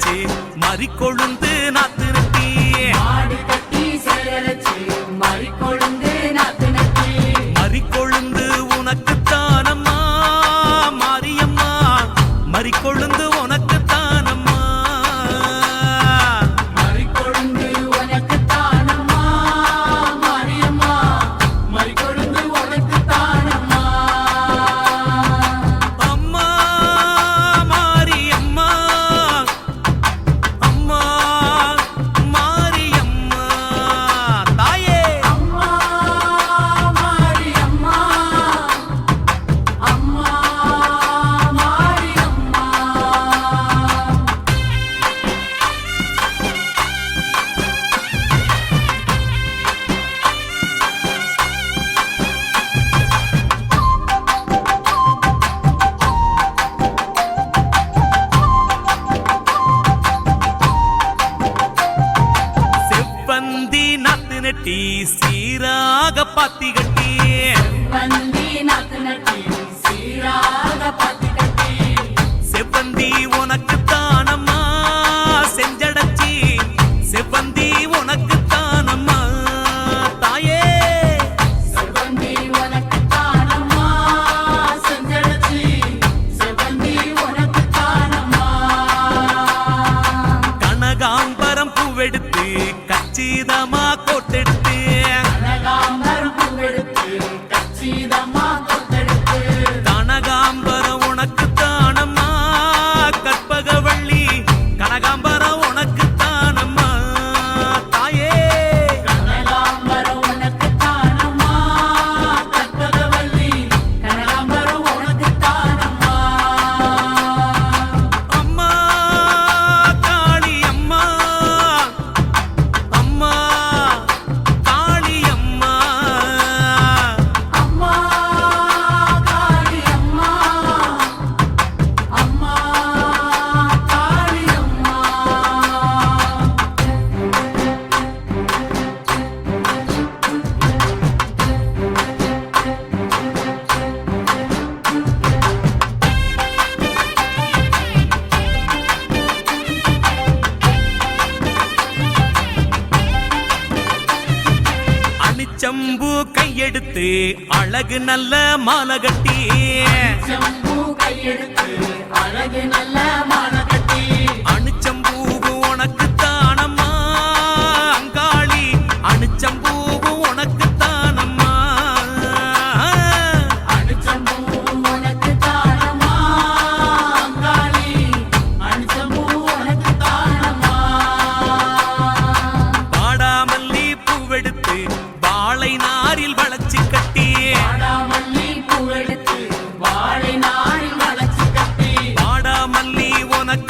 சேலரைச்சு மறிக்கொழுந்து நாத்து நட்டி மாடு கட்டி சேலரைச்சு மறிக்கொழுந்து நாத்து நட்டி மறிக்கொழுந்து உனக்குத்தானம்மா மாரியம்மா மறிக்கொழுந்து உனக்குத்தானம்மா மறிக்கொழுந்து உனக்குத்தானம்மா மாரியம்மா மறிக்கொழுந்து உனக்குத்தானம்மா அம்மா மாரியம்மா அம்மா மாரியம்மா தாயே அம்மா மாரியம்மா அம்மா மாரியம்மா செவ்வந்தி நாத்து நட்டி சீராக பாத்தி கட்டி வந்தி நாத்து நட்டி சீராக பாத்தி கட்டி செவ்வந்தி உனக்குத்தானம்மா செஞ்சடச்சி செவ்வந்தி உனக்குத்தானம்மா தாயே செவ்வந்தி உனக்குத்தானம்மா செஞ்சடச்சி செவ்வந்தி உனக்குத்தானம்மா கனகாம்பரம் பூவெடுத்து கச்சிதமா கோட்டெடுத்து கனகாம்பரம் பூவெடுத்து கச்சிதமா கொத்தெடுத்து கனகாம்பரம் உனக்குத்தானம்மா கற்பகவள்ளி கனகாம்பரம் உனக்குத்தானம்மா தாயே கனகாம்பரம் உனக்குத்தானம்மா கற்பகவள்ளி கனகாம்பரம் உனக்குத்தானம்மா அம்மா காளி அம்மா அம்மா காளி அம்மா அம்மா காளி அம்மா அம்மா காளி அம்மா அணிச்சம்பு கையெடுத்து அழகு நல்ல மாலை கட்டி செம்பு கையெடுத்து அழகு நல்ல மாலை கட்டி அணிச்சம்பூவு உனக்குத்தானம்மா அங்காளி அணிச்சம்பூவு உனக்குத்தானம்மா அணிச்சம்பூ உனக்குத்தானம்மா அங்காளி அணிச்சம்பூ உனக்குத்தானம்மா வாடாமல்லி பூவெடுத்து வாழை நாரில் வளைச்சு கட்டி வாடாமல்லி பூவெடுத்து வாழை நாரில் வளைச்சு கட்டி வாடாமல்லி உனக்கு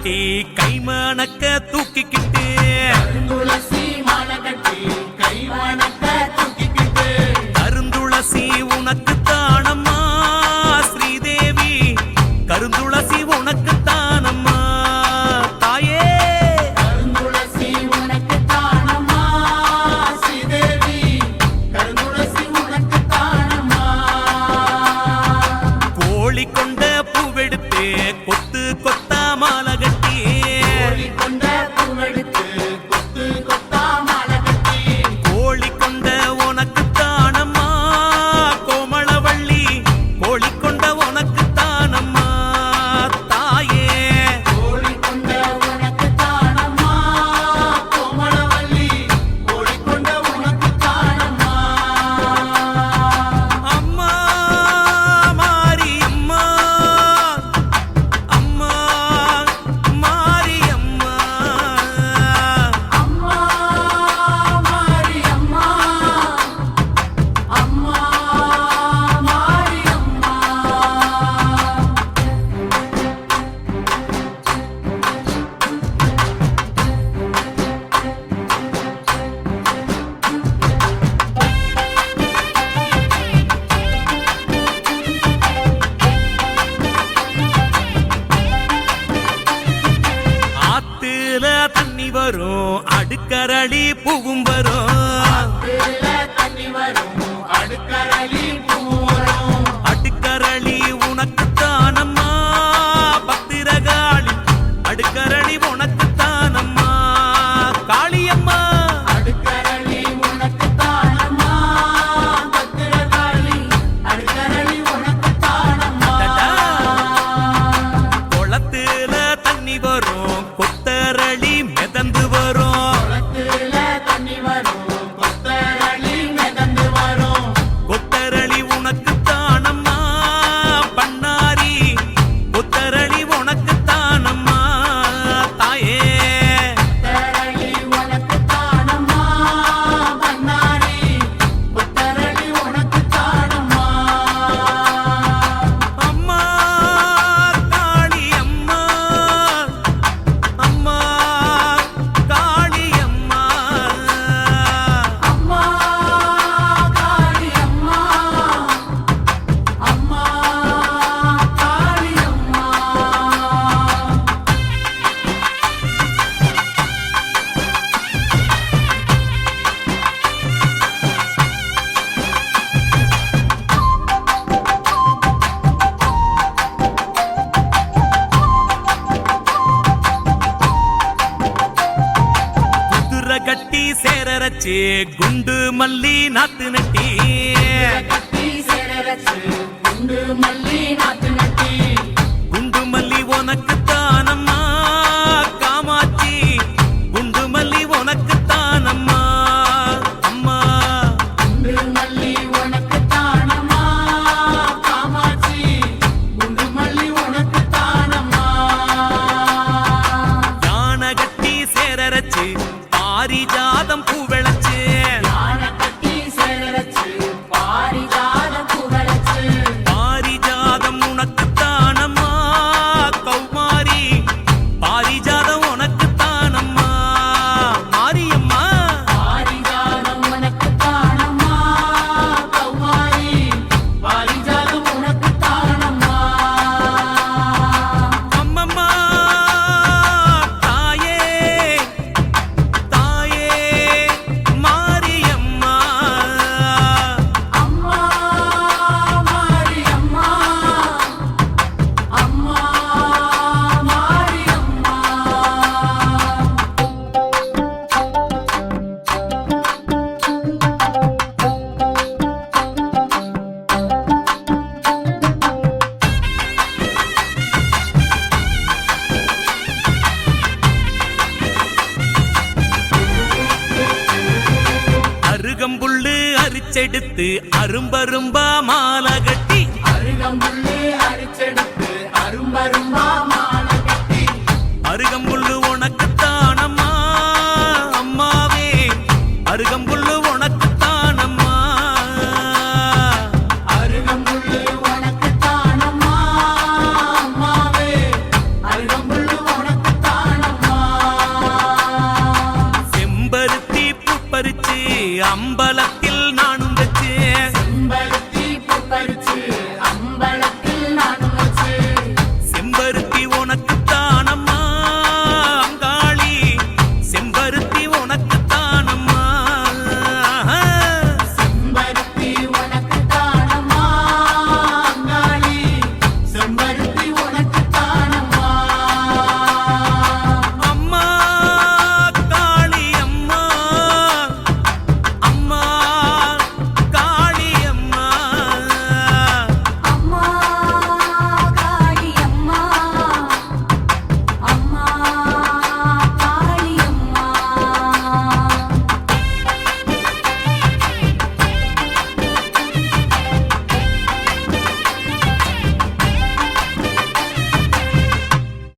கட்டி கைமணக்க தூக்கிக்கிட்டு துளசி மாலை கட்டி கை வணக்க தூக்கிக்கிட்டு கருந்துளசி உனக்கு தானம்மா ஸ்ரீதேவி கருந்துளசி உனக்கு தானம்மா தாயே கருந்துளசி உனக்கு தானம்மா ஸ்ரீதேவி கருந்துளசி உனக்கு தானம்மா கோழி கொண்ட பூவெடுத்து கொத்து கொத்தா மாலை கட்டி கோழி கொண்ட பூவெடுத்து கொத்து கொத்தா மாலை கட்டி கோழி கொண்ட உனக்கு தானம்மா கோமளவள்ளி கோழி கொண்ட உனக்கு தானம்மா தாயே கோழி கொண்ட உனக்கு தானம்மா கோமளவள்ளி கோழி கொண்ட உனக்கு தானம்மா அம்மா மாரியம்மா அம்மா மாரியம்மா அம்மா மாரியம்மா அம்மா மாரியம்மா ஆத்துல தண்ணி வரும் அடுக்கரளி பூவும் வரும் ஆத்துல தண்ணி வரும் அடுக்கரளி பூ வரும் அடுக்கரளி உனக்கு தானம்மா பத்திரகாளி அடுக்கரளி உனக்கு தானம்மா காளியம்மா அடுக்கரளி உனக்கு தானம்மா பத்திரகாளி அடுக்கரளி உனக்கு தானம்மா டடா. குளத்துல தண்ணி வரும் கொத்தரளி மிதந்து வரும் குளத்துல தண்ணி வரும் கொத்தரளி மிதந்து வரும் கொத்தரளி உனக்கு தானம்மா பண்ணாரி கொத்தரளி உனக்கு தானம்மா தாயே கொத்தரளி உனக்கு தானம்மா பண்ணாரி கொத்தரளி உனக்கு தானம்மா அம்மா காளி அம்மா அம்மா காளி அம்மா அம்மா காளி அம்மா அம்மா காளி அம்மா குதிரை கட்டி சேரரச்சு குண்டு மல்லி நாத்து நட்டி கட்டி சேரரச்சு குண்டு மல்லி நாத்து நட்டி குண்டு மல்லி உனக்கு தானம்மா காமாட்சி குண்டு மல்லி உனக்கு தானம்மா அம்மா குண்டு மல்லி உனக்கு தானம்மா காமாட்சி குண்டு மல்லி உனக்கு தானம்மா யானை கட்டி சேரரச்சு பாரிஜாதம் பூ விளைச்சு யானை கட்டி சேரரச்சு பாரிஜாத புகழச்சு பாரிஜாதம் உனக்கு தானம்மா கௌமாரி பாரிஜாதம் உனக்கு தானம்மா மாரியம்மா பாரிஜாதம் உனக்கு தானம்மா கௌமாரி பாரிஜாதம் உனக்கு தானம்மா அம்மம்மா தாயே தாயே மாரியம்மா அம்மா மாரியம்மா அம்மா மாரியம்மா அருகம்புல்லு அரிச்செடுத்து அரும்பரும்பா மாலை கட்டி அருகம்புல்லு அரிச்செடுத்து அரும்பரும்பா மாலை கட்டி அருகம்புல்லு உனக்கு தானம்மா அம்மாவே அருகம்புல்லு உனக்கு தானம்மா அருகம்புல்லு உனக்கு தானம்மா அம்மாவே அருகம்புல்லு உனக்கு அம்ப